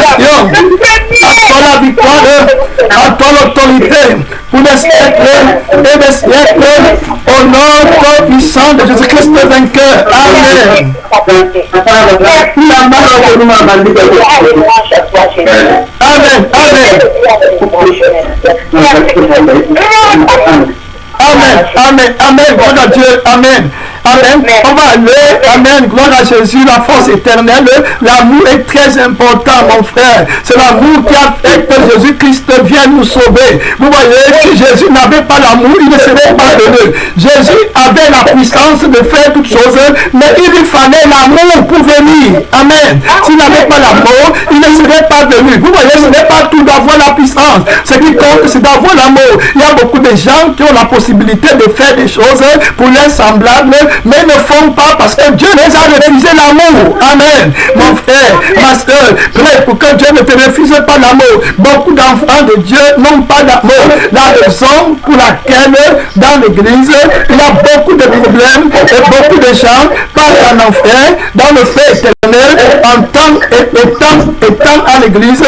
l'adoration, à toi la victoire, à toi l'autorité, pour les siècles et les siècles, au nom puissant de Jésus-Christ vainqueur. Amen. Amen. Amen. Amen. Amen. Gloire à Dieu. Amen. Amen. On va aller. Amen. Gloire à Jésus, la force éternelle. L'amour est très important, mon frère. C'est l'amour qui a fait que Jésus-Christ vienne nous sauver. Vous voyez, si Jésus n'avait pas l'amour, il ne serait pas venu. Jésus avait la puissance de faire toutes choses, mais il lui fallait l'amour pour venir. Amen. S'il n'avait pas l'amour, il ne serait pas venu. Vous voyez, ce n'est pas tout d'avoir la puissance. Ce qui compte, c'est d'avoir l'amour. Il y a beaucoup de gens qui ont la possibilité de faire des choses pour les semblables, mais ne font pas parce que Dieu les a refusé l'amour. Amen. Mon frère, ma soeur, prie pour que Dieu ne te refuse pas l'amour. Beaucoup d'enfants de Dieu n'ont pas d'amour. La raison pour laquelle dans l'église, il y a beaucoup de problèmes et beaucoup de gens partent en enfer dans le feu éternel en étant à l'église.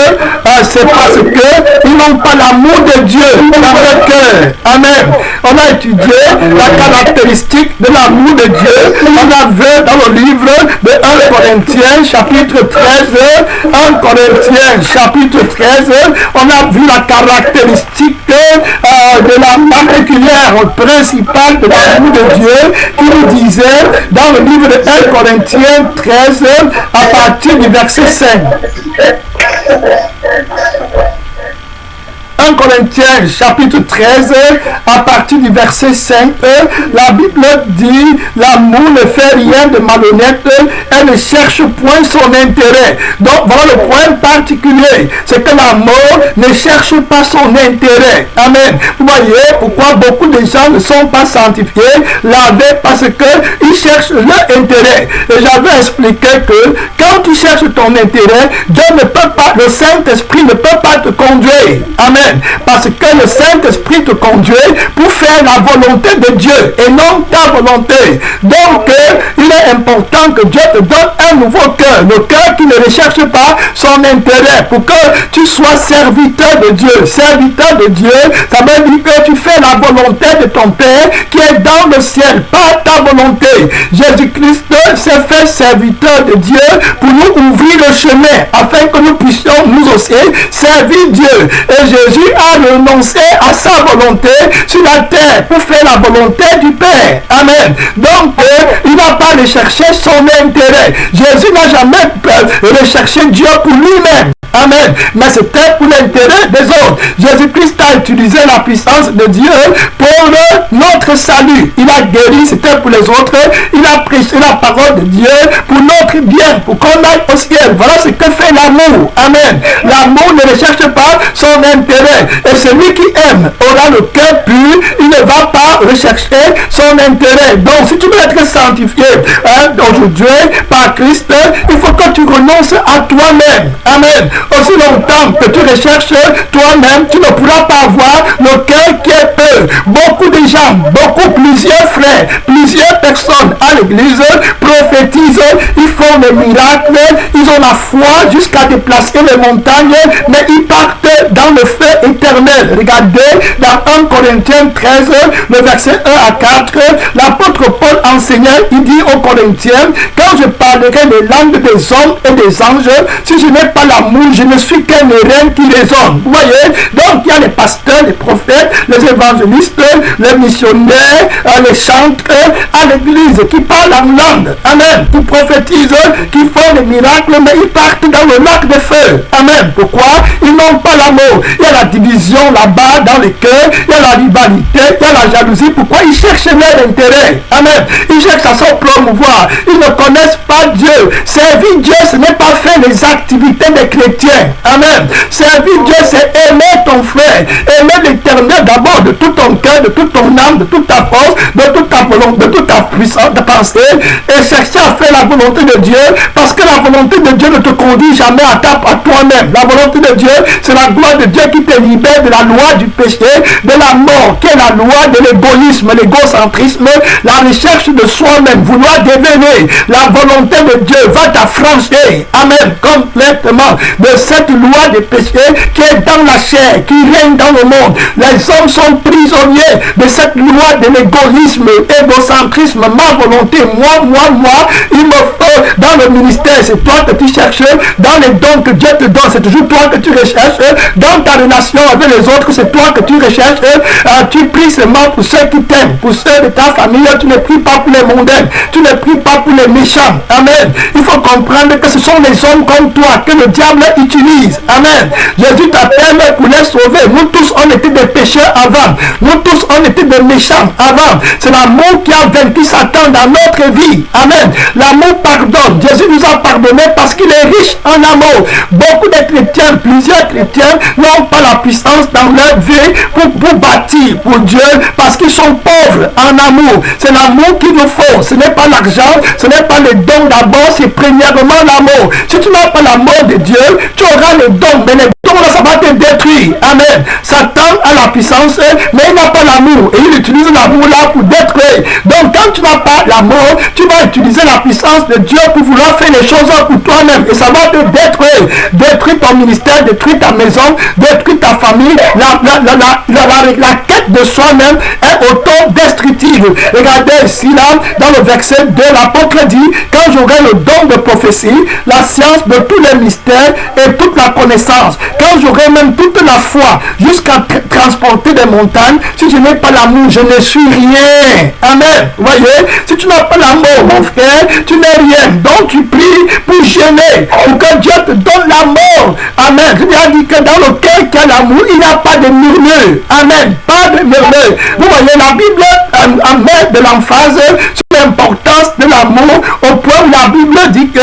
C'est parce qu'ils n'ont pas l'amour de Dieu dans leur cœur. Amen. On a étudié la caractéristique de l'amour de Dieu. On a vu dans le livre de 1 Corinthiens chapitre 13, 1 Corinthiens chapitre 13, on a vu la caractéristique de la particulière principale de l'amour de Dieu qui nous disait dans le livre de 1 Corinthiens 13 à partir du verset 5. 1 Corinthiens chapitre 13 à partir du verset 5, la Bible dit l'amour ne fait rien de malhonnête, elle ne cherche point son intérêt. Donc voilà le point particulier, c'est que l'amour ne cherche pas son intérêt. Amen. Vous voyez pourquoi beaucoup de gens ne sont pas sanctifiés, lavés, parce qu'ils cherchent leur intérêt. Et j'avais expliqué que quand tu cherches ton intérêt, Dieu ne peut pas, le Saint-Esprit ne peut pas te conduire. Amen. Parce que le Saint-Esprit te conduit pour faire la volonté de Dieu et non ta volonté. Donc, il est important que Dieu te donne un nouveau cœur. Le cœur qui ne recherche pas son intérêt pour que tu sois serviteur de Dieu. Serviteur de Dieu, ça veut dire que tu fais la volonté de ton Père qui est dans le ciel, pas ta volonté. Jésus-Christ s'est fait serviteur de Dieu pour nous ouvrir le chemin afin que nous puissions nous aussi servir Dieu. Et Jésus a renoncé à sa volonté sur la terre pour faire la volonté du Père. Amen. Donc, il n'a pas recherché son intérêt. Jésus n'a jamais recherché Dieu pour lui-même. Amen. Mais c'était pour l'intérêt des autres. Jésus-Christ a utilisé la puissance de Dieu pour notre salut. Il a guéri, c'était pour les autres. Il a prêché la parole de Dieu pour notre bien, pour qu'on aille au ciel. Voilà ce que fait l'amour. Amen. L'amour ne recherche pas son intérêt. Et celui qui aime aura le cœur pur. Il ne va pas rechercher son intérêt. Donc, si tu veux être sanctifié aujourd'hui par Christ, il faut que tu renonces à toi-même. Amen. Aussi longtemps que tu recherches toi-même, tu ne pourras pas avoir le cœur qui est pur. Beaucoup de gens, plusieurs frères, plusieurs personnes à l'église prophétisent, ils font des miracles, ils ont la foi jusqu'à déplacer les montagnes, mais ils partent dans le feu éternel. Regardez dans 1 Corinthiens 13, le verset 1 à 4, l'apôtre Paul enseignait, il dit aux Corinthiens, quand je parlerai les langues des hommes et des anges, si je n'ai pas l'amour, je ne suis qu'un rein qui résonne. Vous voyez? Donc il y a les pasteurs, les prophètes, les évangélistes, les missionnaires, les chantres à l'église qui parlent en langue. Amen. Qui prophétisent, qui font des miracles, mais ils partent dans le lac de feu. Amen. Pourquoi? Ils n'ont pas l'amour. Il y a la division là-bas dans les cœurs, il y a la rivalité, il y a la jalousie. Pourquoi? Ils cherchent leur intérêt. Amen. Ils cherchent à se promouvoir. Ils ne connaissent pas Dieu. Servir Dieu, ce n'est pas faire les activités des chrétiens. Amen. Servir Dieu, c'est aimer ton frère, aimer l'Éternel d'abord de tout ton cœur, de toute ton âme, de toute ta force, de toute ta volonté, de toute ta puissance de pensée, et chercher à faire la volonté de Dieu, parce que la volonté de Dieu ne te conduit jamais à toi-même. La volonté de Dieu, c'est la gloire de Dieu qui te libère de la loi du péché, de la mort, qui est la loi de l'égoïsme, l'égocentrisme, la recherche de soi-même, vouloir devenir. La volonté de Dieu va t'affranchir, amen, complètement de cette loi des péchés qui est dans la chair, qui règne dans le monde. Les hommes sont prisonniers de cette loi de l'égoïsme, égocentrisme, ma volonté, moi, il me faut dans le ministère, c'est toi que tu cherches, dans les dons que Dieu te donne, c'est toujours toi que tu recherches, dans ta relation avec les autres, c'est toi que tu recherches, tu pries seulement pour ceux qui t'aiment, pour ceux de ta famille, tu ne pries pas pour les mondains, tu ne pries pas pour les méchants, amen. Il faut comprendre que ce sont les hommes comme toi que le diable utilise, amen. Jésus t'appelle pour les sauver. Nous tous on était des pécheurs avant, nous tous on était des méchants avant. C'est l'amour qui a vaincu Satan dans notre vie, amen. L'amour pardonne. Jésus nous a pardonné parce qu'il est riche en amour. Beaucoup de chrétiens, plusieurs chrétiens n'ont pas la puissance dans leur vie pour bâtir pour Dieu parce qu'ils sont pauvres en amour. C'est l'amour qu'il nous faut. Ce n'est pas l'argent, ce n'est pas les dons d'abord, c'est premièrement l'amour. Si tu n'as pas l'amour de Dieu, tu auras les dons, mais les dons là, ça va te détruire. Amen. Satan a la puissance, mais il n'a pas l'amour. Et il utilise l'amour là pour détruire. Donc quand tu n'as pas l'amour, tu vas utiliser la puissance de Dieu pour vouloir faire les choses pour toi-même. Et ça va te détruire. Détruire ton ministère, détruire ta maison, détruire ta famille. La quête de soi-même est auto-destructive. Regardez ici là, dans le verset 2, l'apôtre dit, quand j'aurai le don de prophétie, la science de tous les mystères et toute la connaissance, quand j'aurai même toute la foi jusqu'à transporter des montagnes, si je n'ai pas l'amour, je ne suis rien. Amen. Vous voyez, si tu n'as pas l'amour, mon frère, tu n'es rien. Donc tu pries pour gêner, pour que Dieu te donne l'amour. Amen. Je viens dire que dans le cœur qui a l'amour, il n'y a pas de murmure. Amen. Pas de murmure. Vous voyez, la Bible met de l'emphase sur l'importance de l'amour au point où la Bible dit que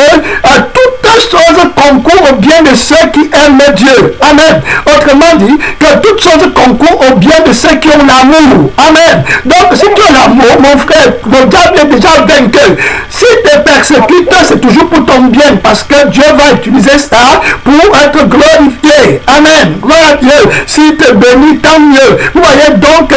toutes choses concourent au bien de ceux qui aiment Dieu. Amen. Autrement dit, que toutes choses concourent au bien de ceux qui ont l'amour. Amen. Donc, si tu as l'amour, mon frère, le diable est déjà vaincu. Si tu es persécuté, c'est toujours pour ton bien, parce que Dieu va utiliser ça pour être glorifié. Amen. Gloire à Dieu. Si tu es béni, tant mieux. Vous voyez donc,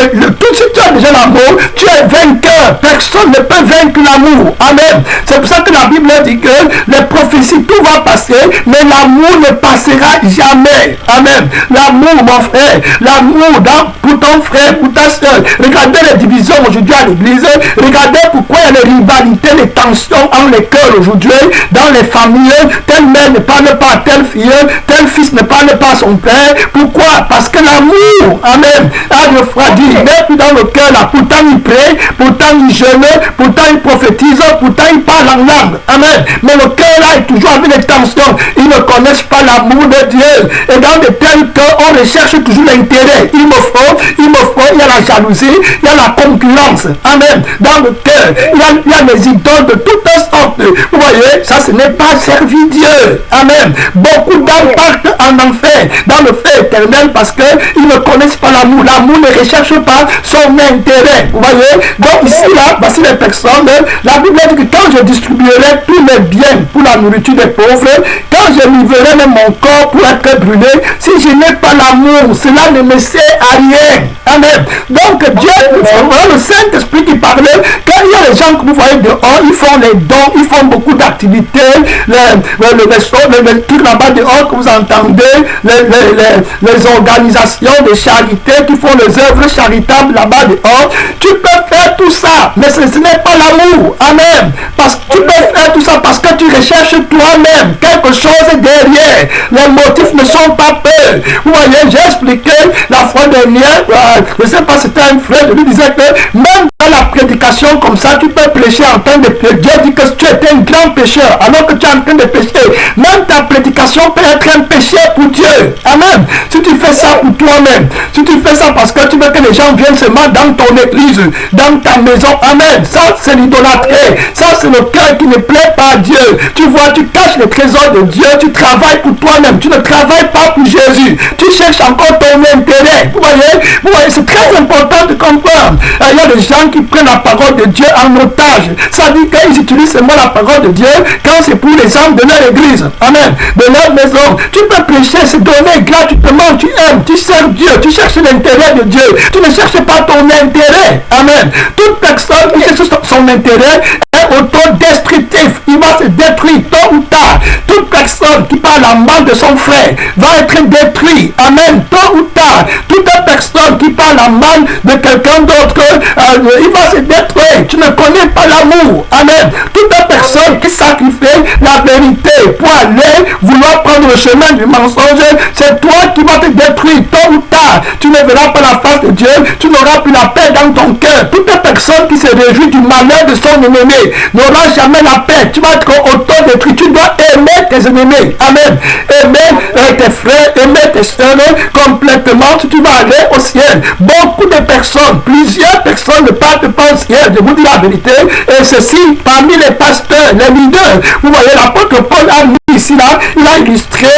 si tu as déjà l'amour, tu es vainqueur. Personne ne peut vaincre l'amour. Amen. C'est pour ça que la Bible dit que les prophéties, tout va passer, mais l'amour ne passera jamais. Amen. L'amour, mon frère, l'amour pour ton frère, pour ta soeur. Regardez les divisions aujourd'hui à l'église. Regardez pourquoi il y a les rivalités, les tensions entre les cœurs aujourd'hui, dans les familles. Telle mère ne parle pas à telle fille, tel fils ne parle pas à son père. Pourquoi? Parce que l'amour, amen, a refroidi. Mais puis dans le cœur là, pourtant il prie, pourtant il jeûne, pourtant il prophétise, pourtant il parle en langue. Amen. Mais le cœur là est toujours avec les tensions. Ils ne connaissent pas l'amour de Dieu. Et dans de tels cas, on recherche toujours l'intérêt. Il me faut, il y a la jalousie, il y a la concurrence. Amen. Dans le cœur, il y a des idoles de toutes sortes. Vous voyez, ça ce n'est pas servir Dieu. Amen. Beaucoup d'âmes partent en enfer, dans le feu éternel, parce qu'ils ne connaissent pas l'amour. L'amour ne recherche pas son intérêt. Vous voyez, donc ici là, voici les personnes. La Bible dit que quand je distribuerai tous mes biens pour la nourriture des pauvres, quand je livrerai même mon corps pour être brûlé, si je n'ai pas l'amour, cela ne me sert à rien. Amen. Donc Dieu, le Saint-Esprit qui parlait, quand il y a les gens que vous voyez dehors, ils font les dons, ils font beaucoup d'activités, les trucs là-bas dehors que vous entendez, les organisations de charité qui font les œuvres charitables là-bas dehors, tu peux faire tout ça, mais ce n'est pas l'amour. Amen. Parce que tu peux faire tout ça parce que tu recherches toi-même quelque chose derrière. Les motifs ne sont pas peurs. Vous voyez, j'ai expliqué la fois dernière, je ne sais pas si c'était un frère, je lui disais que même la prédication comme ça, tu peux prêcher en train de pécher. Dieu dit que tu es un grand pécheur alors que tu es en train de pécher. Même ta prédication peut être un péché pour Dieu. Amen. Si tu fais ça pour toi-même, si tu fais ça parce que tu veux que les gens viennent seulement dans ton église, dans ta maison, amen. Ça, c'est l'idolâtrie. Ça, c'est le cœur qui ne plaît pas à Dieu. Tu vois, tu caches les trésors de Dieu, tu travailles pour toi-même. Tu ne travailles pas pour Jésus. Tu cherches encore ton intérêt. Vous voyez, c'est très important de comprendre. Il y a des gens qui prennent la parole de Dieu en otage. Ça dit qu'ils utilisent seulement la parole de Dieu quand c'est pour les âmes de leur église. Amen. De leur maison. Tu peux prêcher, se donner gratuitement. Tu aimes, tu sers Dieu, tu cherches l'intérêt de Dieu. Tu ne cherches pas ton intérêt. Amen. Toute personne qui cherche son intérêt est autodestructif. Il va se détruire tôt ou tard. Toute personne qui parle en mal de son frère va être détruite. Amen. Tôt ou tard. Toute personne qui parle en mal de quelqu'un d'autre, il va se détruire. Tu ne connais pas l'amour. Amen. Toute personne qui sacrifie la vérité pour aller vouloir prendre le chemin du mensonge, c'est toi qui vas te détruire tôt ou tard. Tu ne verras pas la face de Dieu. Tu n'auras plus la paix dans ton cœur. Toute personne qui se réjouit du malheur de son ennemi n'aura jamais la paix. Tu vas être autodétruit. Tu dois aimer tes ennemis. Amen. Aimer tes frères, aimer tes soeurs complètement. Si tu vas aller au ciel. Beaucoup de personnes, plusieurs personnes ne partent pas au ciel. Je vous dis la vérité. Et ceci, parmi les pasteurs, les leaders. Vous voyez, l'apôtre Paul a mis ici, là, il a illustré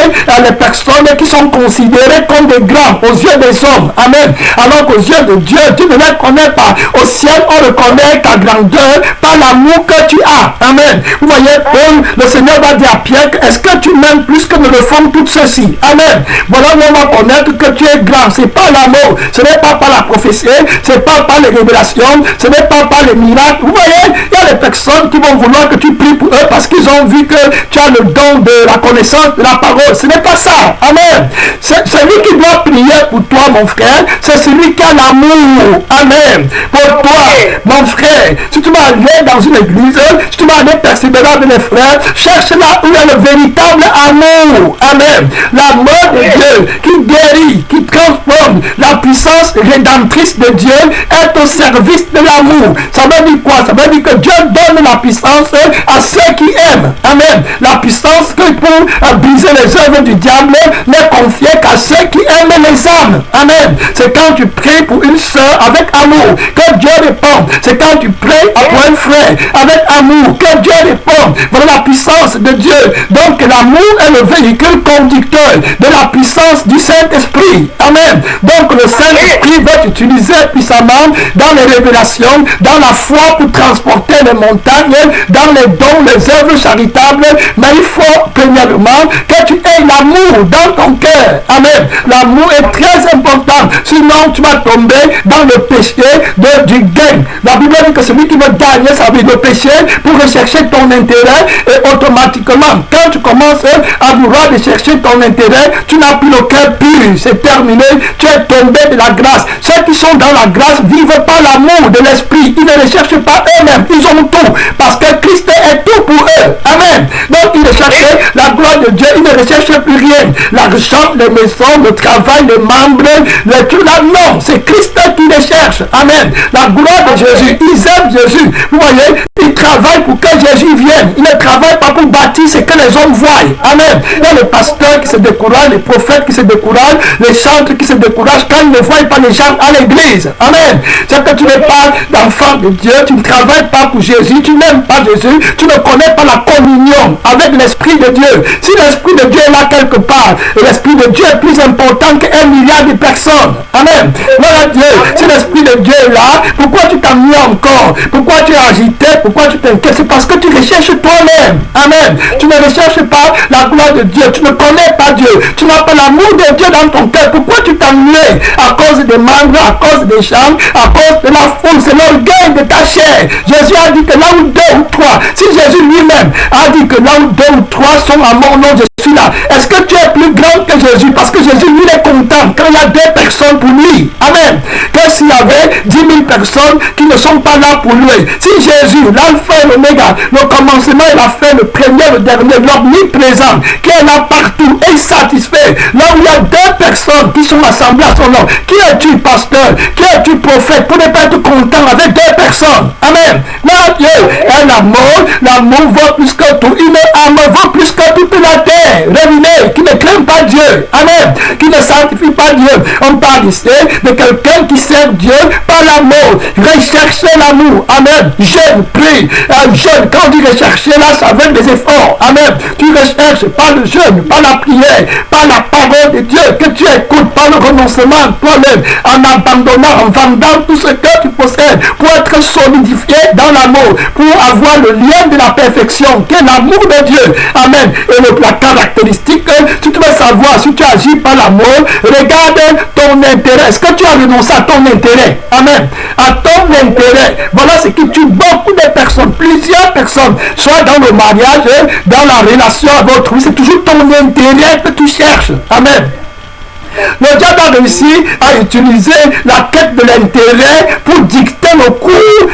les personnes qui sont considérées comme des grands aux yeux des hommes. Amen. Alors qu'aux yeux de Dieu, tu ne les connais pas. Au ciel, on reconnaît ta grandeur par l'amour que tu as. Amen. Vous voyez, Paul, le Seigneur va dire à Pierre, est-ce que tu m'aimes plus que ne le font toutes ceci? Amen. Voilà où on va connaître que tu es grand. C'est pas l'amour. Ce n'est pas par la prophétie. Ce n'est pas par les révélations. Ce n'est pas par les miracles. Vous voyez, il y a des personnes qui vont vouloir que tu pries pour eux parce qu'ils ont vu que tu as le don de la connaissance de la parole. Ce n'est pas ça. Amen. C'est celui qui doit prier pour toi, mon frère. C'est celui qui a l'amour. Amen. Pour toi, mon frère. Si tu vas aller dans une église, si tu vas aller persévérer avec les frères, cherche là où il y a le véritable amour. Amen. L'amour de Dieu qui guérit, qui transforme. La puissance rédemptrice de Dieu est au service de l'amour. Ça veut dire quoi? Ça veut dire que Dieu donne la puissance à ceux qui aiment. Amen. La puissance que pour briser les œuvres du diable n'est confiée qu'à ceux qui aiment les âmes. Amen. C'est quand tu pries pour une sœur avec amour que Dieu répond. C'est quand tu pries pour un frère avec amour que Dieu répond. Voilà la puissance de Dieu. Donc l'amour est le véhicule conducteur de la puissance du Saint-Esprit. Amen. Donc le Saint-Esprit va t'utiliser puissamment dans les révélations, dans la foi pour transporter les montagnes, dans les dons, les œuvres charitables. Mais il faut premièrement que tu aies l'amour dans ton cœur. Amen. L'amour est très important. Sinon tu vas tomber dans le péché du gain. La Bible dit que celui qui veut gagner sa vie de péché pour rechercher ton intérêt, et automatiquement quand tu commences à vouloir chercher ton intérêt, tu n'as plus le cœur pur. C'est terminé. Tu es tombé de la grâce. Ceux qui sont dans la grâce vivent pas l'amour de l'esprit. Ils ne recherchent pas eux-mêmes. Ils ont tout. Parce que Christ est tout pour eux. Amen. Donc ils recherchent la gloire de Dieu. Ils ne recherchent plus rien. L'argent, les maisons, le travail, les membres, le tout là. Non. C'est Christ qui les cherche. Amen. La gloire de Jésus. Ils aiment Jésus. Vous voyez, ils travaillent pour que Jésus vienne. Ils ne travaillent pas pour bâtir ce que les hommes voient. Amen. Il y a les pasteurs qui se découragent, les prophètes qui se découragent, les chantres qui se découragent quand ils ne voient pas les gens à l'église. Amen. C'est que tu n'es pas d'enfant de Dieu, tu ne travailles pas pour Jésus, tu n'aimes pas Jésus, tu ne connais pas la communion avec l'Esprit de Dieu. Si l'Esprit de Dieu est là quelque part, l'Esprit de Dieu est plus important qu'un milliard de personnes. Amen. Voilà Dieu. Si l'Esprit de Dieu est là, pourquoi tu t'ennuies encore? Pourquoi tu es agité? Pourquoi tu t'inquiètes? C'est parce que tu recherches toi-même. Amen. Tu ne recherches pas la gloire de Dieu. Tu ne connais pas Dieu. Tu n'as pas l'amour de Dieu dans ton cœur. Pourquoi tu t'ennuies? À cause des membres, à cause des chants, à cause de la foule. C'est l'orgueil de ta chair. Jésus a dit que là où deux ou trois, si Jésus lui-même a dit que là où deux ou trois sont à mon nom, je suis là. Est-ce que tu es plus grand que Jésus? Parce que Jésus, lui, est content quand il y a deux personnes pour lui. Amen. Que s'il y avait 10 000 personnes qui ne sont pas là pour lui. Si Jésus, l'alpha et l'oméga, le commencement et la fin, le premier, le dernier, l'omniprésent, qui est là partout et satisfait, là où il y a deux personnes personnes qui sont assemblées à son nom. Qui es-tu, pasteur? Qui es-tu, prophète, pour ne pas être content avec 2 personnes? Amen. Non, Dieu, un amour, l'amour vaut plus que tout. Une âme vaut plus que toute la terre. Réunie, qui ne craint pas Dieu. Amen. Qui ne sanctifie pas Dieu. On parle ici de quelqu'un qui sert Dieu par l'amour. Recherchez l'amour. Amen. Jeune, prie. Jeune, quand on dit rechercher, là, ça veut des efforts. Amen. Tu recherches par le jeûne, par la prière, par la parole de Dieu, que tu écoutes, par le renoncement toi-même, en abandonnant, en vendant tout ce que tu possèdes, pour être solidifié dans l'amour, pour avoir le lien de la perfection, qui est l'amour de Dieu. Amen. Et la caractéristique, si tu veux savoir si tu agis par l'amour, regarde ton intérêt. Est-ce que tu as renoncé à ton intérêt? Amen. À ton intérêt. Voilà ce qui tue beaucoup de personnes, plusieurs personnes, soit dans le mariage, dans la relation avec autrui. C'est toujours ton intérêt que tu cherches. Amen. Le diable a réussi à utiliser la quête de l'intérêt pour dicter le cours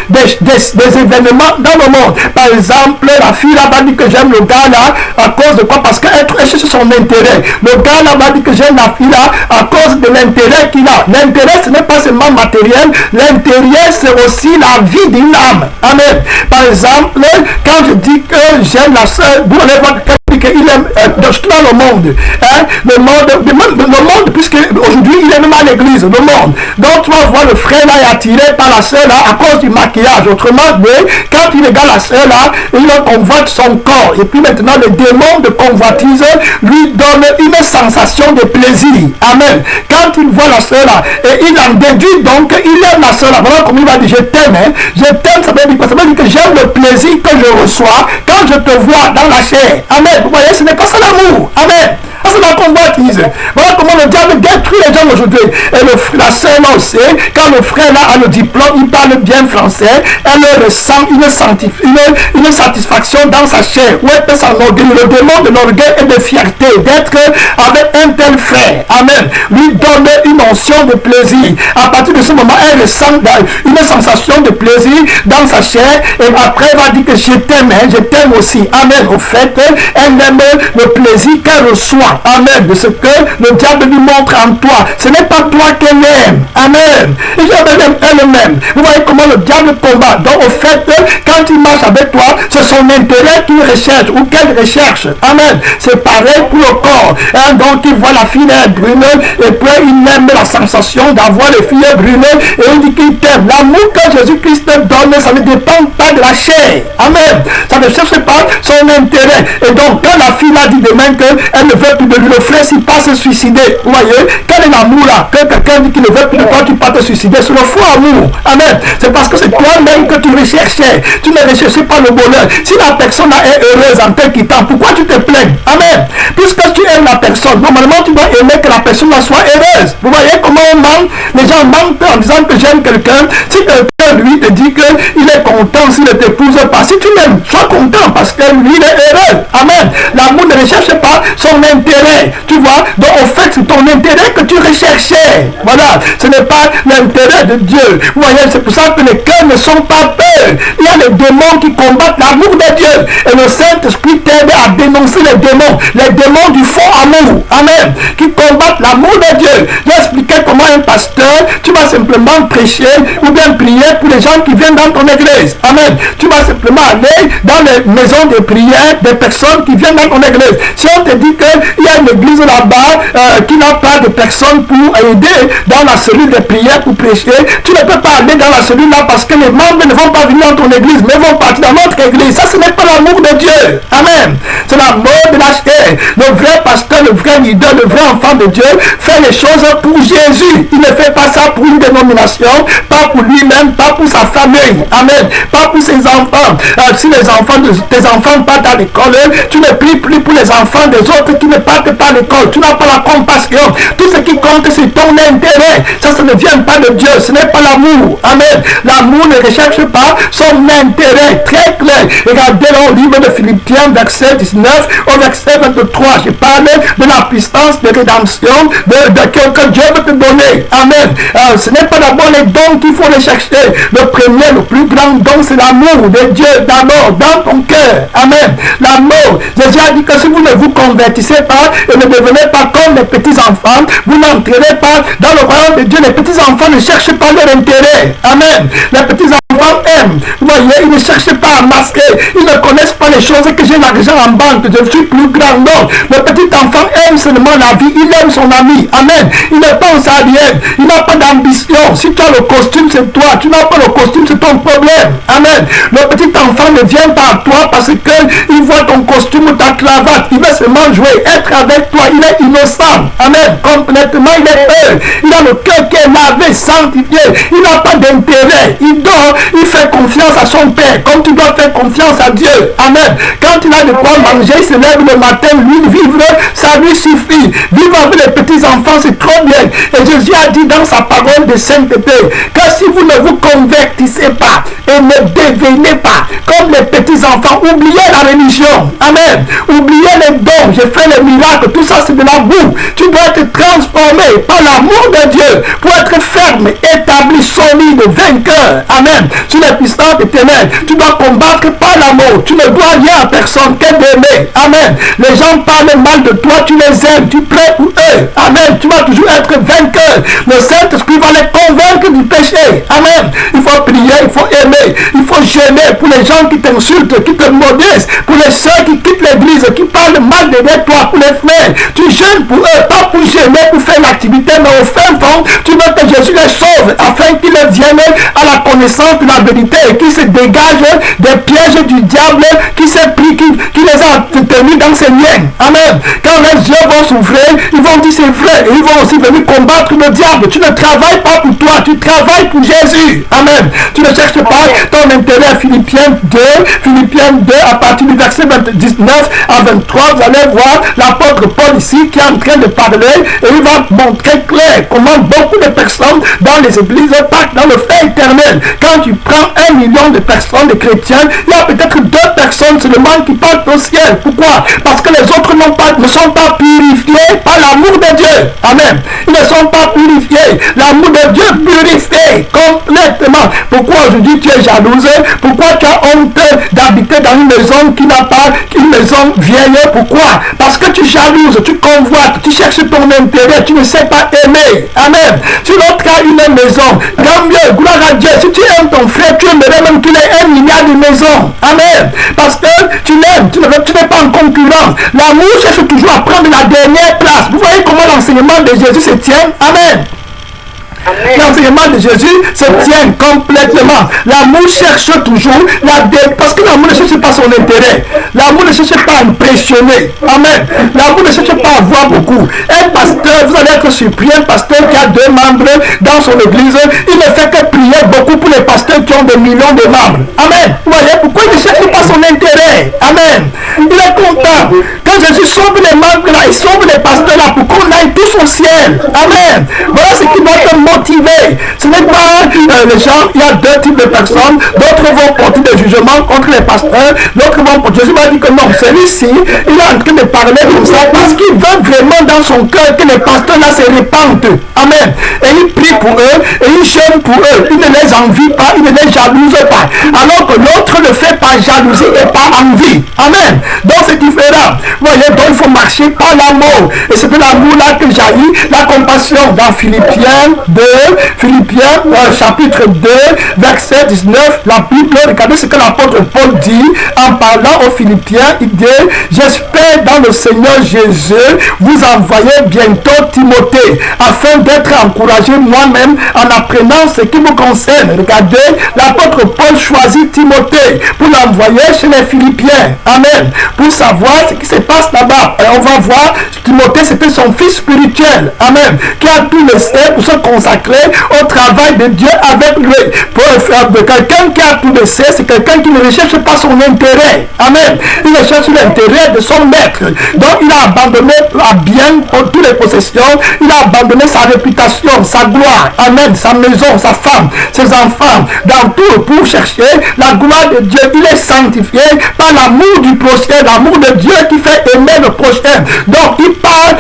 des événements dans le monde. Par exemple, la fille là-bas dit que j'aime le gars là à cause de quoi? Parce qu'elle cherche son intérêt. Le gars là-bas dit que j'aime la fille là à cause de l'intérêt qu'il a. L'intérêt, ce n'est pas seulement matériel. L'intérêt, c'est aussi la vie d'une âme. Amen. Par exemple, quand je dis que j'aime la soeur, vous allez voir qu'il aime dans le monde. Hein? Le monde, puisque aujourd'hui il est même à l'église, le monde. Donc tu vas voir le frère là est attiré par la soeur là à cause du maquillage. Autrement dit, quand il regarde la soeur là, il convoite son corps. Et puis maintenant le démon de convoitise lui donne une sensation de plaisir. Amen. Quand il voit la soeur là, et il en déduit donc il aime la soeur là. Voilà comme il va dire je t'aime. Hein? Je t'aime, ça veut dire quoi? Ça veut dire que j'aime le plaisir que je reçois quand je te vois dans la chair. Amen. Vous voyez, ce n'est pas ça l'amour. Amen. C'est la convoitise. Voilà comment le diable détruit les gens aujourd'hui. Et la sœur là aussi, quand le frère là a le diplôme, il parle bien français, elle ressent une satisfaction dans sa chair. Où elle peut s'enorgueillir. Le démon de l'orgueil et de fierté d'être avec un tel frère. Amen. Lui donne une notion de plaisir. À partir de ce moment, elle ressent une sensation de plaisir dans sa chair. Et après, elle va dire que je t'aime, hein, je t'aime aussi. Amen. Au fait, elle aime le plaisir qu'elle reçoit. Amen. De ce que le diable lui montre en toi. Ce n'est pas toi qu'elle aime. Amen. Et elle aime elle-même. Vous voyez comment le diable combat. Donc au fait, quand il marche avec toi, c'est son intérêt qu'il recherche ou qu'elle recherche. Amen. C'est pareil pour le corps. Hein? Donc il voit la fille brune et puis il aime la sensation d'avoir les filles brunes et il dit qu'il t'aime. L'amour que Jésus-Christ donne, ça ne dépend pas de la chair. Amen. Ça ne cherche pas son intérêt. Et donc quand la fille a dit demain qu'elle ne veut plus de lui, le frère s'il passe se suicider. Vous voyez, quel est l'amour là? Que quelqu'un dit qu'il ne veut plus de toi, tu passes te suicider. C'est le faux amour. Amen. C'est parce que c'est toi-même que tu recherchais. Tu ne recherchais pas le bonheur. Si la personne là est heureuse en te quittant, pourquoi tu te plains? Amen. Puisque tu aimes la personne, normalement tu dois aimer que la personne là soit heureuse. Vous voyez comment on ment? Les gens mentent en disant que j'aime quelqu'un. Si quelqu'un lui te dit qu'il est content s'il ne t'épouse pas, si tu l'aimes, sois content parce que lui il est heureux. Amen. L'amour ne recherche pas son intérêt. Tu vois, donc au fait c'est ton intérêt que tu recherchais. Voilà, ce n'est pas l'intérêt de Dieu. Vous voyez, c'est pour ça que les cœurs ne sont pas peurs. Il y a les démons qui combattent l'amour de Dieu. Et le Saint-Esprit t'aide à dénoncer les démons du faux amour. Amen. Qui combattent l'amour de Dieu. J'ai expliqué comment un pasteur, tu vas simplement prêcher ou bien prier pour les gens qui viennent dans ton église. Amen. Tu vas simplement aller dans les maisons de prière des personnes qui viennent dans ton église. Si on te dit qu'il y a une église là-bas qui n'a pas de personnes pour aider dans la cellule de prière pour prêcher, tu ne peux pas aller dans la cellule là parce que les membres ne vont pas venir dans ton église, mais vont partir dans notre église. Ça, ce n'est pas l'amour de Dieu. Amen. C'est l'amour de la chair. Le vrai pasteur, le vrai leader, le vrai enfant de Dieu fait les choses pour Jésus. Il ne fait pas ça pour une dénomination, pas pour lui-même, pas pour sa famille. Amen. Pas pour ses enfants. Si les enfants de tes enfants partent à l'école, tu ne pries plus pour les enfants des autres qui ne partent pas à l'école. Tu n'as pas la compassion. Tout ce qui compte, c'est ton intérêt. Ça ne vient pas de Dieu. Ce n'est pas l'amour. Amen. L'amour ne recherche pas son intérêt. Très clair. Regardez dans le livre de Philippiens, verset 19 au verset 23. Je parle de la puissance de rédemption que Dieu veut te donner. Amen. Ce n'est pas d'abord les dons qu'il faut les chercher. Le premier, le plus grand don, c'est l'amour de Dieu d'abord dans ton cœur. Amen. L'amour. Jésus a dit que si vous ne vous convertissez pas et ne devenez pas comme les petits enfants, vous n'entrerez pas dans le royaume de Dieu. Les petits enfants ne cherchent pas leur intérêt. Amen. Les petits enfants aiment. Vous voyez, ils ne cherchent pas à masquer. Ils ne connaissent pas les choses que j'ai l'argent en banque. Je suis plus grand. Non. Le petit enfant aime seulement la vie. Il aime son ami. Amen. Il ne pense à rien. Il n'a pas d'ambition. Si tu as le costume, c'est toi. Tu n'as pas le costume, c'est ton problème. Amen. Le petit enfant ne vient pas à toi parce qu'il voit ton costume ou ta cravate. Il veut seulement jouer, être avec toi. Il est innocent. Amen. Complètement, il est peur. Il a le cœur qui est lavé, sanctifié. Il n'a pas d'intérêt. Il dort, il fait confiance à son Père. Comme tu dois faire confiance à Dieu. Amen. Quand il a de quoi manger, il se lève le matin, lui, vivre, ça lui suffit. Vivre avec les petits enfants, c'est trop bien. Et Jésus a dit dans sa parole de sainteté que si vous ne vous convertissez pas et ne devenez pas comme les petits enfants, oubliez la religion. Amen. Oubliez les dons. J'ai fait les miracles. Tout ça, c'est de la boue. Tu dois être transformé par l'amour de Dieu pour être ferme, établi, solide, vainqueur. Amen. Sur les puissances éternelles. Tu dois combattre par l'amour. Tu ne dois rien à personne que d'aimer. Amen. Les gens parlent mal de toi, tu les aimes, tu pries pour eux. Amen. Tu vas toujours être vainqueur. Le Saint-Esprit va les convaincre du péché. Amen. Il faut prier, il faut aimer, il faut gêner pour les gens qui t'insultent, qui te maudissent, pour les soeurs qui quittent l'église, qui parlent mal de toi, pour les frères. Tu gênes pour eux, pas pour gêner, pour faire l'activité, mais au fin fond, tu veux que Jésus les sauve afin qu'ils viennent à la connaissance de la vérité et qu'ils se dégagent des pièges du diable qui les a tenus dans ses liens. Amen. Quand les yeux vont s'ouvrir, ils vont dire c'est vrai et ils vont aussi venir combattre le diable. Tu ne travailles pas pour toi, tu travailles pour Jésus. Amen. Tu ne cherches pas ton intérêt. Philippiens 2 à partir du verset 19 à 23, vous allez voir l'apôtre Paul ici qui est en train de parler et il va montrer clair comment beaucoup de personnes dans les églises partent dans le feu éternel. Quand tu prends 1 million de personnes, de chrétiens, il y a peut-être 2 personnes seulement qui partent au ciel. Pourquoi? Parce que les autres ne sont pas purifiés par l'amour de Dieu. Amen. Ils ne sont pas purifiés. L'amour de Dieu purifie complètement. Pourquoi aujourd'hui tu es jalouse? Pourquoi tu as honte d'habiter dans une maison qui n'a pas une maison vieille? Pourquoi? Parce que tu jalouses, tu convoites, tu cherches ton intérêt, tu ne sais pas aimer. Amen. Si l'autre a une maison, tant mieux, gloire à Dieu. Si tu aimes ton frère, tu aimerais même qu'il ait 1 milliard de maisons. Amen. Parce que tu l'aimes, tu n'es pas en concurrence. L'amour cherche toujours à prendre la dernière place. Vous voyez comment l'enseignement de Jésus se tient? Amen. L'enseignement de Jésus se tient complètement. L'amour cherche toujours parce que l'amour ne cherche pas son intérêt. L'amour ne cherche pas à impressionner. Amen. L'amour ne cherche pas à voir beaucoup. Un pasteur, vous allez être surpris, un pasteur qui a 2 membres dans son église, il ne fait que prier beaucoup pour les pasteurs qui ont des millions de membres. Amen. Vous voyez pourquoi il ne cherche pas son intérêt. Amen. Il est content. Quand Jésus sauve les membres là, il sauve les pasteurs là pour qu'on aille tous au ciel. Amen. Voilà ce qui doit te motiver. Ce n'est pas les gens, il y a 2 types de personnes. D'autres vont porter des jugements contre les pasteurs. D'autres vont porter. Jésus m'a dit que non, celui-ci, il est en train de parler comme ça parce qu'il veut vraiment dans son cœur que les pasteurs là se répandent. Amen. Et il prie pour eux et il gêne pour eux. Il ne les envie pas, il ne les jalouse pas. Alors que l'autre le fait par jalousie et par envie. Amen. Donc c'est différent. Vous voyez, donc il faut marcher par l'amour. Et c'est de l'amour là que jaillit la compassion. Dans Philippiens 2, chapitre 2, verset 19, la Bible, regardez ce que l'apôtre Paul dit en parlant aux Philippiens. Il dit, j'espère dans le Seigneur Jésus vous envoyer bientôt Timothée afin d'être encouragé moi-même en apprenant ce qui vous concerne. Regardez, l'apôtre Paul choisit Timothée pour l'envoyer chez les Philippiens. Amen. Pour savoir ce qui se passe là-bas. Et on va voir, Timothée, c'était son fils spirituel. Amen. Qui a tout laissé pour se consacrer au travail de Dieu avec lui. Pour faire de quelqu'un qui a tout laissé, c'est quelqu'un qui ne recherche pas son intérêt. Amen. Il recherche l'intérêt de son maître. Donc il a abandonné la bien pour toutes les possessions. Il a abandonné sa réputation, sa gloire. Amen. Sa maison, sa femme, ses enfants. Dans tout pour chercher la gloire de Dieu. Il est sanctifié par l'amour du prochain, l'amour de Dieu qui fait aimer le prochain. Donc il parle,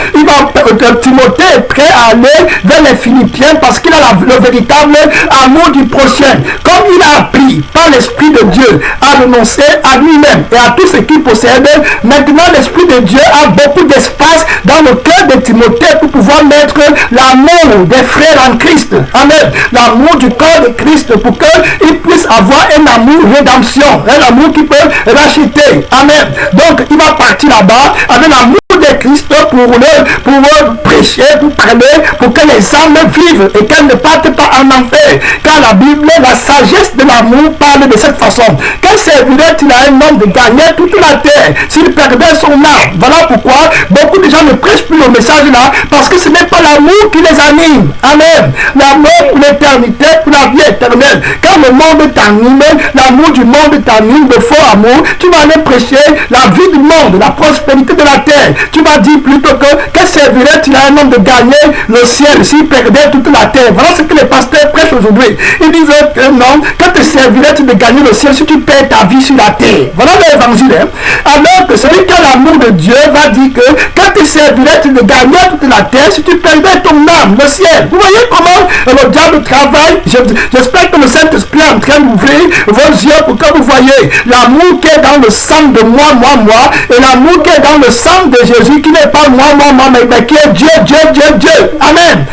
Timothée est prêt à aller vers les Philippiens parce qu'il a le véritable amour du prochain. Comme il a appris par l'Esprit de Dieu à renoncer à lui-même et à tout ce qu'il possède, maintenant l'Esprit de Dieu a beaucoup d'espace dans le cœur de Timothée pour pouvoir mettre l'amour des frères en Christ. Amen. L'amour du corps de Christ pour qu'il puisse avoir un amour rédemption, un amour qui peut racheter. Amen. Donc il va partir là-bas avec l'amour de Christ pour prêcher, pour parler, pour que les âmes vivent et qu'elles ne partent pas en enfer. Car la Bible, la sagesse de l'amour parle de cette façon. Quel servirait-il à un homme de gagner toute la terre s'il perdait son âme? Voilà pourquoi beaucoup de gens ne prêchent plus le message là, parce que ce n'est pas l'amour qui les anime. Amen. L'amour pour l'éternité, pour la vie éternelle. Quand le monde t'anime, l'amour du monde t'anime, le faux amour, tu vas aller prêcher la vie du monde, la prospérité de la terre. Tu vas dire plutôt que servirait-il à un homme de gagner le ciel s'il perdait toute la terre? Voilà ce que les pasteurs prêchent aujourd'hui. Ils disent que non, que te servirait-il de gagner le ciel si tu perds ta vie sur la terre? Voilà l'évangile. Hein? Alors que celui qui a l'amour de Dieu va dire que te servirait-il de gagner toute la terre si tu perdais ton âme, le ciel? Vous voyez comment le diable travaille? J'espère que le Saint-Esprit est en train d'ouvrir vos yeux pour que vous voyez l'amour qui est dans le sang de moi, et l'amour qui est dans le sang de Jésus, qui n'est pas moi, mais qui est Dieu. Amen.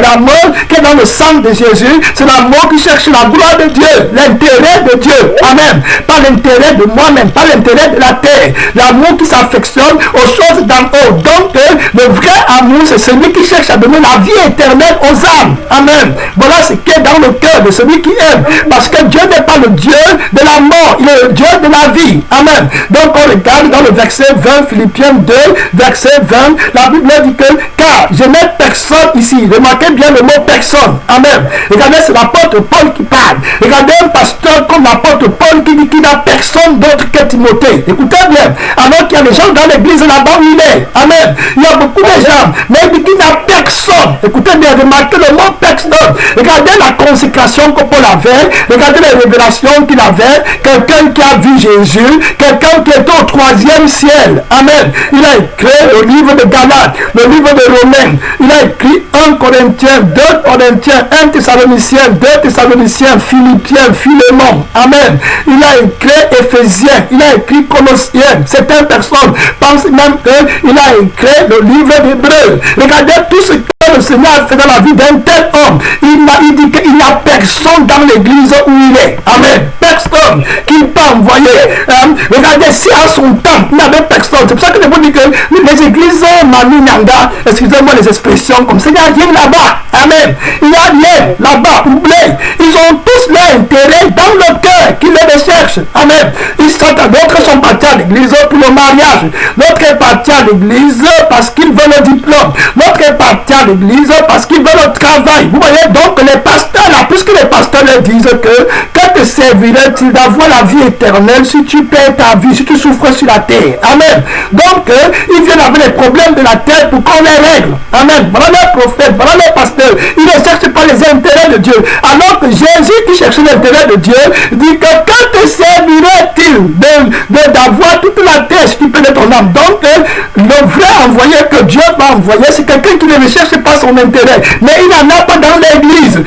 L'amour qui est dans le sang de Jésus, c'est l'amour qui cherche la gloire de Dieu, l'intérêt de Dieu. Amen. Pas l'intérêt de moi-même, pas l'intérêt de la terre. L'amour qui s'affectionne aux choses d'en haut. Donc, le vrai amour, c'est celui qui cherche à donner la vie éternelle aux âmes. Amen. Voilà ce qui est dans le cœur de celui qui aime. Parce que Dieu n'est pas le Dieu de la mort, il est le Dieu de la vie. Amen. Donc, on regarde dans le verset 20, Philippiens 2, verset 20, la Bible dit que, car je n'ai personne ici. Remarquez bien le mot personne. Amen. Regardez, c'est l'apôtre Paul qui parle. Regardez un pasteur comme l'apôtre Paul qui dit qu'il n'a personne d'autre que Timothée. Écoutez bien. Alors qu'il y a des gens dans l'église là-bas où il est. Amen. Il y a beaucoup de gens. Mais il dit qu'il n'a personne. Écoutez bien, remarquez le mot personne. Regardez la consécration que Paul avait. Regardez les révélations qu'il avait. Quelqu'un qui a vu Jésus. Quelqu'un qui était au 3e ciel. Amen. Il a écrit le livre de Galates, le livre de Romains. Il a écrit 1 Corinthiens, 2 Corinthiens, 1 Thessaloniciens, 2 Thessaloniciens, Philippiens, Philémon. Amen. Il a écrit Éphésiens. Il a écrit Colossiens. Certaines personnes pensent même qu'il a écrit le livre d'Hébreux. Regardez tout ce que le Seigneur a fait dans la vie d'un tel homme. Il dit qu'il n'y a personne dans l'église où il est. Amen. Personne qu'il peut envoyer. Regardez, si à son temps, il n'y avait personne. C'est pour ça que je vous dis que les églises Manu Nyanga, excusez-moi les expressions comme ça, il n'y a rien là-bas. Amen. Il n'y a rien là-bas. Oubliez. Ils ont tous leur intérêt dans le cœur qui les recherche. Amen. D'autres sont partis à l'église pour le mariage. L'autre est parti à l'église parce qu'il veut le diplôme. L'autre est parti à l'église parce qu'il veut le travail. Vous voyez donc les pasteurs là, puisque les pasteurs leur disent que te servirait-il d'avoir la vie éternelle si tu perds ta vie, si tu souffres sur la terre. Amen. Donc ils viennent avec les problèmes de la terre pour qu'on les règle. Amen. Voilà les prophètes, voilà les pasteurs. Ils ne cherchent pas les intérêts de Dieu. Alors que Jésus qui cherche l'intérêt de Dieu dit que te servirait-il d'avoir toute la terre si tu perds ton âme. Donc le vrai envoyé que Dieu va envoyer, c'est quelqu'un qui ne recherche pas son intérêt. Mais il n'en a pas dans l'église.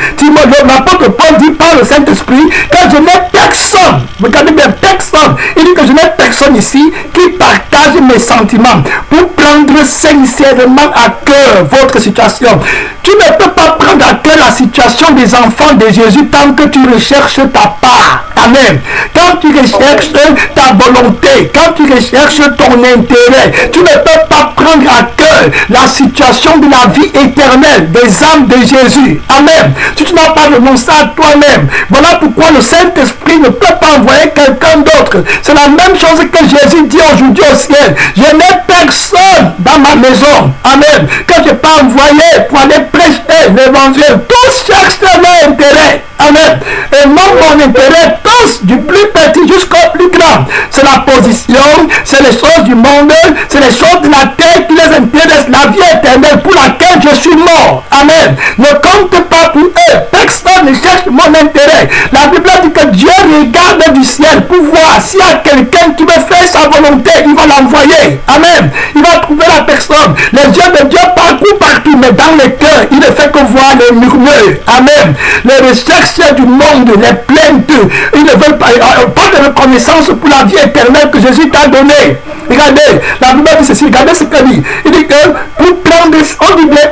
L'apôtre Paul dit par le Saint-Esprit que je n'ai personne. Regardez bien, personne. Il dit que je n'ai personne ici qui partage mes sentiments pour prendre sincèrement à cœur votre situation. Tu ne peux pas prendre à cœur la situation des enfants de Jésus tant que tu recherches ta part. Amen. Quand tu recherches ta volonté, quand tu recherches ton intérêt, tu ne peux pas prendre à cœur la situation de la vie éternelle des âmes de Jésus. Amen. Si tu n'as pas renoncé à toi-même, voilà pourquoi le Saint-Esprit ne peut pas envoyer quelqu'un d'autre. C'est la même chose que Jésus dit aujourd'hui au ciel. Je n'ai personne dans ma maison. Amen. Que je n'ai pas envoyé pour aller prêcher l'évangile. Tous cherchent leur intérêt. Amen. Et non mon intérêt, tous, du plus petit jusqu'au plus grand. C'est la position, c'est les choses du monde, c'est les choses de la terre qui les intéressent, la vie éternelle pour laquelle je suis mort. Amen. Ne compte pas pour eux. Personne ne cherche mon intérêt. La Bible dit que Dieu regarde du ciel pour voir s'il y a quelqu'un qui veut faire sa volonté, il va l'envoyer. Amen. Il va trouver la personne. Les yeux de Dieu parcourent partout, mais dans le cœur, il ne fait que voir les murmures. Amen. Les recherches du monde, les plaintes, ils ne veulent pas de reconnaissance pour la vie éternelle que Jésus t'a donnée. Regardez, la Bible dit ceci, regardez ce qu'il dit. Il dit que pour prendre,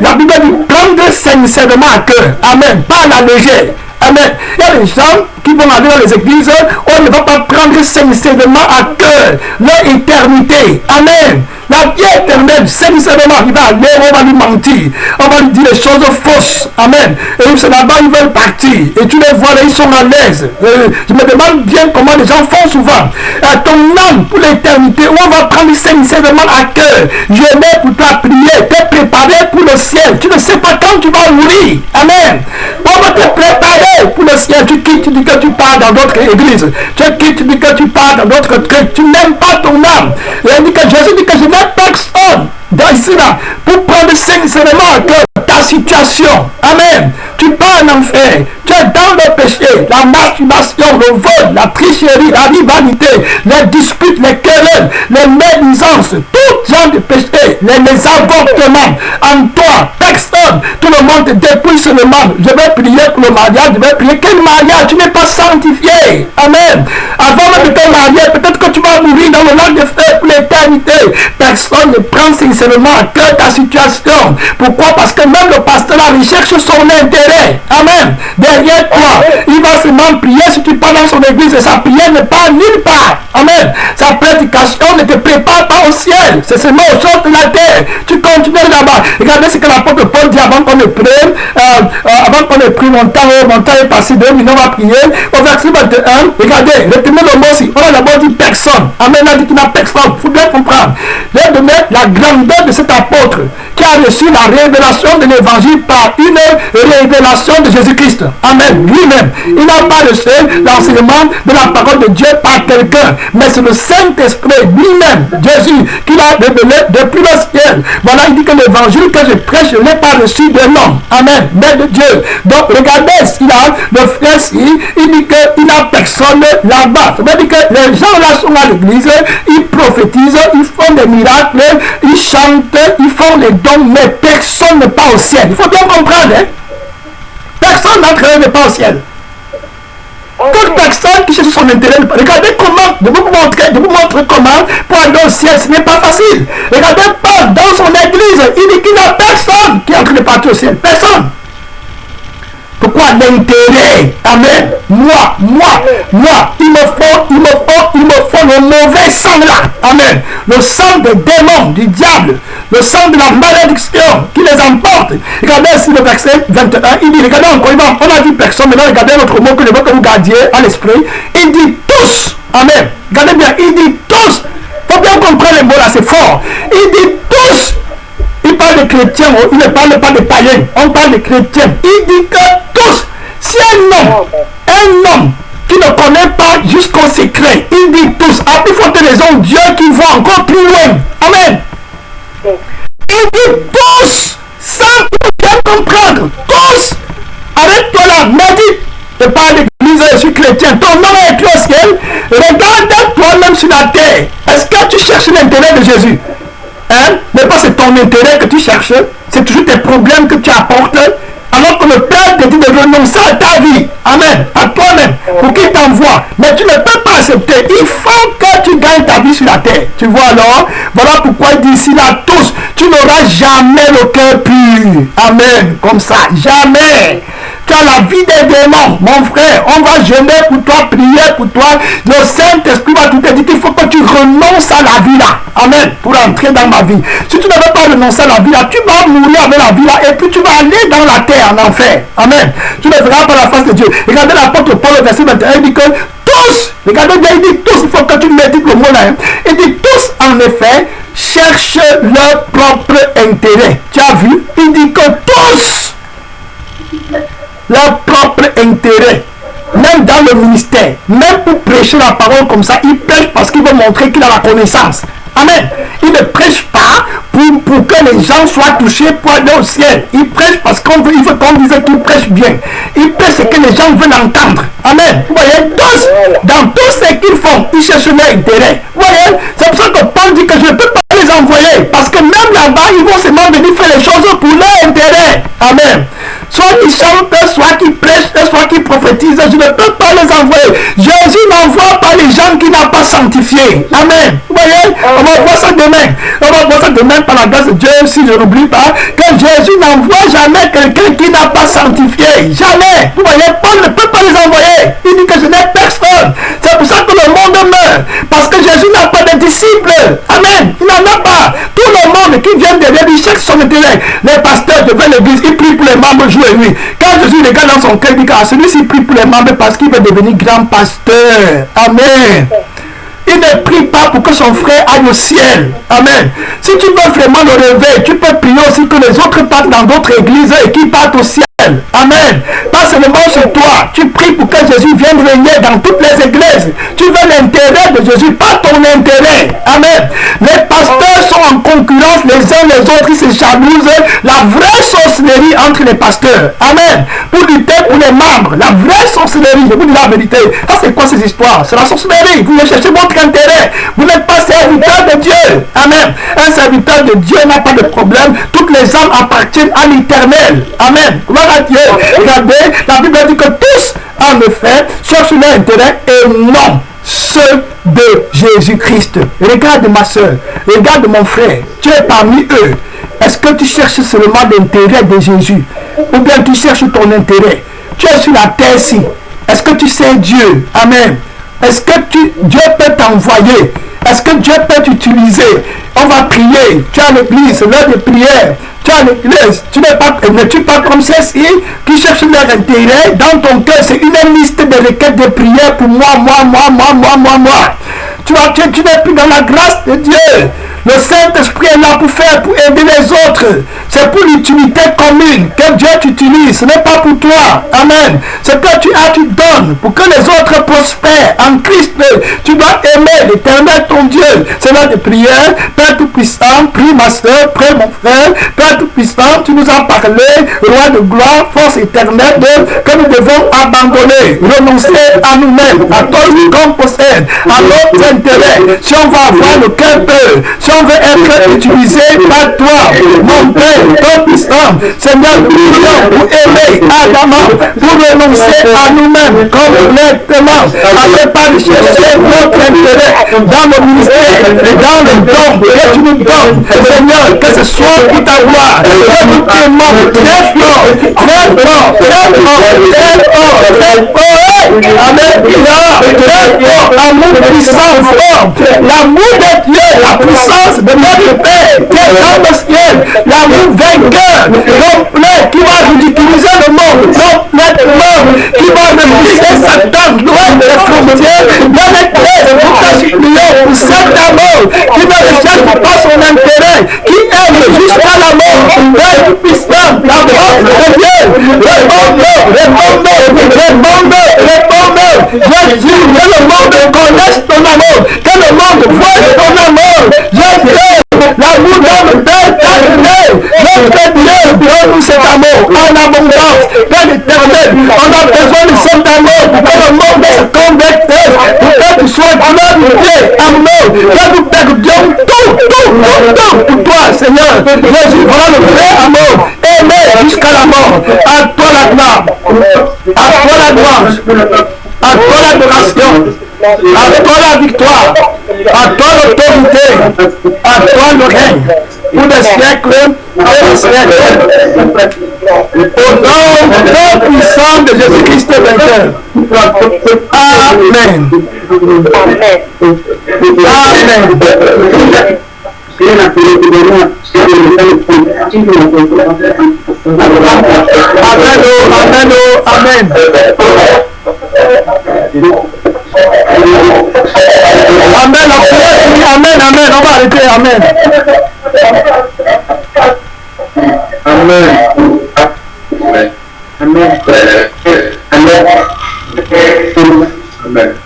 la Bible dit prendre sincèrement à cœur. Amen. Pas à la légère. Amen. Il y a des gens qui vont aller dans les églises, on ne va pas prendre sincèrement à cœur leur éternité. Amen. La vie éternelle, sincèrement, il va aller, on va lui mentir. On va lui dire des choses fausses. Amen. Et c'est là-bas, ils veulent partir. Et tu les vois, là, ils sont à l'aise. Je me demande bien comment les gens font souvent. Ton âme pour l'éternité, on va prendre sincèrement à cœur. Je vais pour toi prier, te préparer pour le ciel. Tu ne sais pas quand tu vas mourir. Amen. On va te préparer pour le ciel. Tu quittes, tu dis que tu pars dans d'autres églises. Tu quittes, tu dis que tu pars dans d'autres trucs. Tu n'aimes pas ton âme. Et il dit que Jésus dit que je n'ai personne dans ici là pour prendre sincèrement à cœur ta situation. Amen. Tu pars en enfer. Tu es dans le péché, la masturbation, le vol, la tricherie, la rivalité, les disputes, les querelles, les médisances, tout genre de péché, les avortements. En toi, personne, tout le monde dépouille seulement. Je vais prier pour le mariage, je vais prier. Quel mariage? Tu n'es pas sanctifié. Amen. Avant même de te marier, peut-être que tu vas mourir dans le lac de feu pour l'éternité. Personne ne prend sincèrement à cœur ta situation. Pourquoi? Parce que même le pasteur là recherche son intérêt. Amen. Derrière toi, il va seulement prier si tu pars dans son église et sa prière ne part nulle part. Amen. Sa prédication ne te prépare pas au ciel. C'est seulement aux choses de la terre. Tu continues là-bas. Regardez ce que l'apôtre Paul dit avant qu'on ne prie. Avant qu'on ne prie, mon temps est passé 2 minutes, on va prier. Au verset 21, regardez, retenez le mot aussi. On a d'abord dit personne. Amen. On a dit qu'il n'y a personne. Il faut bien comprendre. Là, de mettre la grandeur de cet apôtre qui a reçu la révélation de l'évangile par une révélation de Jésus-Christ. Amen. Lui-même. Il n'a pas reçu l'enseignement de la parole de Dieu par quelqu'un. Mais c'est le Saint-Esprit lui-même, Jésus, qui l'a révélé depuis le ciel. Voilà, il dit que l'évangile que je prêche, je ne l'ai pas reçu de l'homme. Amen. Mais de Dieu. Donc, regardez ce qu'il a, le frère-ci, il dit qu'il n'a personne là-bas. Ça veut dire que les gens là sont à l'église, ils prophétisent, ils font des miracles, ils chantent, ils font les dons, mais personne n'est pas au ciel. Il faut bien comprendre, hein? Personne d'entre eux n'est pas au ciel. Toute personne qui cherche son intérêt, regardez comment, je vous montre comment pour aller au ciel, ce n'est pas facile. Regardez Paul dans son église, il dit qu'il n'y a personne qui est en train de partir au ciel. Personne. Pourquoi l'intérêt? Amen. Moi, il me faut le mauvais sang là. Amen. Le sang des démons, du diable, le sang de la malédiction qui les emporte. Regardez ici le verset 21, il dit, regardez encore, on a dit personne, maintenant regardez notre mot que je veux que vous gardiez à l'esprit. Il dit tous. Amen. Regardez bien, il dit tous. Il faut bien comprendre les mots là, c'est fort. Il dit tous. Il parle de chrétiens, il ne parle pas de païens, on parle de chrétiens. Il dit que tous, si un homme qui ne connaît pas jusqu'au secret, il dit tous, à plus forte raison, Dieu qui voit encore plus loin. Amen. Il dit tous, sans bien comprendre, tous, arrête-toi là, médite. Je parle d'église, je suis chrétien, ton nom est écrit au ciel, regarde toi-même sur la terre. Est-ce que tu cherches l'intérêt de Jésus? Hein? Mais pas c'est ton intérêt que tu cherches, c'est toujours tes problèmes que tu apportes, alors que le Père te dit de renoncer à ta vie. Amen. À toi-même. pour qu'il t'envoie. Mais tu ne peux pas accepter. Il faut que tu gagnes ta vie sur la terre. Tu vois alors? Voilà pourquoi il dit ici là tous, tu n'auras jamais le cœur pur. Amen. Comme ça, jamais. Tu as la vie des démons, mon frère. On va jeûner pour toi, prier pour toi. Le Saint-Esprit va tout te dire qu'il faut que tu renonces à la vie là. Amen. Pour entrer dans ma vie. Si tu ne veux pas renoncer à la vie là, tu vas mourir avec la vie là et puis tu vas aller dans la terre, en enfer. Amen. Tu ne verras pas la face de Dieu. Regardez l'apôtre Paul au verset 21, il dit que tous, regardez bien, il dit tous, il faut que tu médites le mot là. Hein. Il dit tous, en effet, cherchent leur propre intérêt. Tu as vu? Il dit que tous, leur propre intérêt, même dans le ministère, même pour prêcher la parole comme ça, il prêche parce qu'il veut montrer qu'il a la connaissance. Amen. Il ne prêche pas pour que les gens soient touchés pour aller au ciel. Il prêche parce qu'il veut qu'on dise qu'il prêche bien. Il prêche ce que les gens veulent entendre. Amen. Vous voyez, tous, dans tout ce qu'ils font, ils cherchent leur intérêt. Vous voyez, c'est pour ça que Paul dit que je ne peux pas les envoyer. Parce que même là-bas, ils vont seulement venir faire les choses pour leur intérêt. Amen. Soit qu'ils chantent, soit qu'ils prêchent, soit qu'ils prophétisent, je ne peux pas les envoyer. Jésus n'envoie pas les gens qui n'ont pas sanctifié. Amen. Vous voyez, on va voir ça demain. On va voir ça demain par la grâce de Dieu, si je n'oublie pas, que Jésus n'envoie jamais quelqu'un qui n'a pas sanctifié. Jamais. Vous voyez, Paul ne peut pas les envoyer. Il dit que je n'ai personne. C'est pour ça que le monde meurt. Parce que Jésus n'a pas de disciples. Amen. Il n'en a pas. Tout le monde qui vient derrière lui cherche son intérêt. Les pasteurs devant l'église, ils prient pour les membres jour et nuit. Quand Jésus regarde dans son cœur, il dit que celui-ci prie pour les membres parce qu'il veut devenir grand pasteur. Amen. Il ne prie pas pour que son frère aille au ciel. Amen. Si tu veux vraiment le réveil, tu peux prier aussi que les autres partent dans d'autres églises et qu'ils partent au ciel. Amen. Pas seulement chez toi. Tu pries pour que Jésus vienne régner dans toutes les églises. Tu veux l'intérêt de Jésus, pas ton intérêt. Amen. Les pasteurs sont en concurrence les uns les autres. Ils se jalousent. La vraie sorcellerie entre les pasteurs. Amen. Pour lutter pour les membres. La vraie sorcellerie. Je vous dis la vérité. Ça, c'est quoi ces histoires? C'est la sorcellerie. Vous cherchez votre intérêt. Vous n'êtes pas serviteur de Dieu. Amen. Un serviteur de Dieu n'a pas de problème. Toutes les âmes appartiennent à l'éternel. Amen. Gloire à Dieu. Regardez, la Bible dit que tous, en effet, cherchent leur intérêt et non ceux de Jésus-Christ. Regarde ma soeur, regarde mon frère, tu es parmi eux. Est-ce que tu cherches seulement l'intérêt de Jésus ou bien tu cherches ton intérêt? Tu es sur la terre-ci. Est-ce que tu sais Dieu? Amen. Est-ce que Dieu peut t'envoyer? Est-ce que Dieu peut t'utiliser? On va prier. Tu as l'église, c'est l'heure de prière. Tu as l'église. Tu n'es pas comme ceux-ci qui cherchent leur intérêt. Dans ton cœur, c'est une liste de requêtes de prière pour moi. Tu n'es plus dans la grâce de Dieu. Le Saint-Esprit est là pour aider les autres. C'est pour l'utilité commune que Dieu t'utilise. Ce n'est pas pour toi. Amen. Ce que tu as, tu donnes pour que les autres prospèrent en Christ. Tu dois aimer l'Éternel ton Dieu. C'est l'heure de prière. Père Tout-Puissant, prie ma soeur, prie mon frère. Père Tout-Puissant, tu nous as parlé, Roi de gloire, force éternelle, que nous devons abandonner, renoncer à nous-mêmes, à tout ce qu'on possède, à notre intérêt. Si on va avoir le cœur pur, si on veut être utilisé par toi, mon Père Tout-Puissant, Seigneur, nous prions pour aimer ardemment, pour renoncer à nous-mêmes complètement, afin pas de chercher notre intérêt dans le ministère et dans le don que tu nous donnes. Seigneur, que ce soit pour ta gloire, que nous t'aimons très fort, très fort, très fort, très fort, très fort. Amen. Très fort, l'amour puissant, fort, l'amour de Dieu, la puissance de notre Père qui est dans le ciel, l'amour vainqueur, complet, qui va ridiculiser le monde, complètement, qui va repousser Satan loin des frontières, dans les terres, pour que supplions pour cet amour, qui ne recherche pas son intérêt, qui aime jusqu'à la mort, Père puissant, la force de Dieu, réponds-nous, Jésus, que le monde connaisse ton amour, que le monde voie ton amour, Jésus, l'amour dans le Père t'a donné, notre Dieu, donne-nous cet amour en abondance, Père éternel, on a besoin de cet amour pour que le monde se convertisse, pour que tu sois glorifié, amour, que nous perdions tout pour toi, Seigneur, Jésus, voilà le vrai amour, aimer jusqu'à la mort, à toi la gloire, à toi la gloire, à toi À toi la victoire. À toi l'autorité. À toi le règne. Pour des siècles et des siècles. Au nom très puissant de Jésus-Christ vainqueur. Amen. Amen. Amen. Amen, la prière finie. Amen, amen. On va arrêter. Amen. Amen. Amen. Amen. Amen. Amen.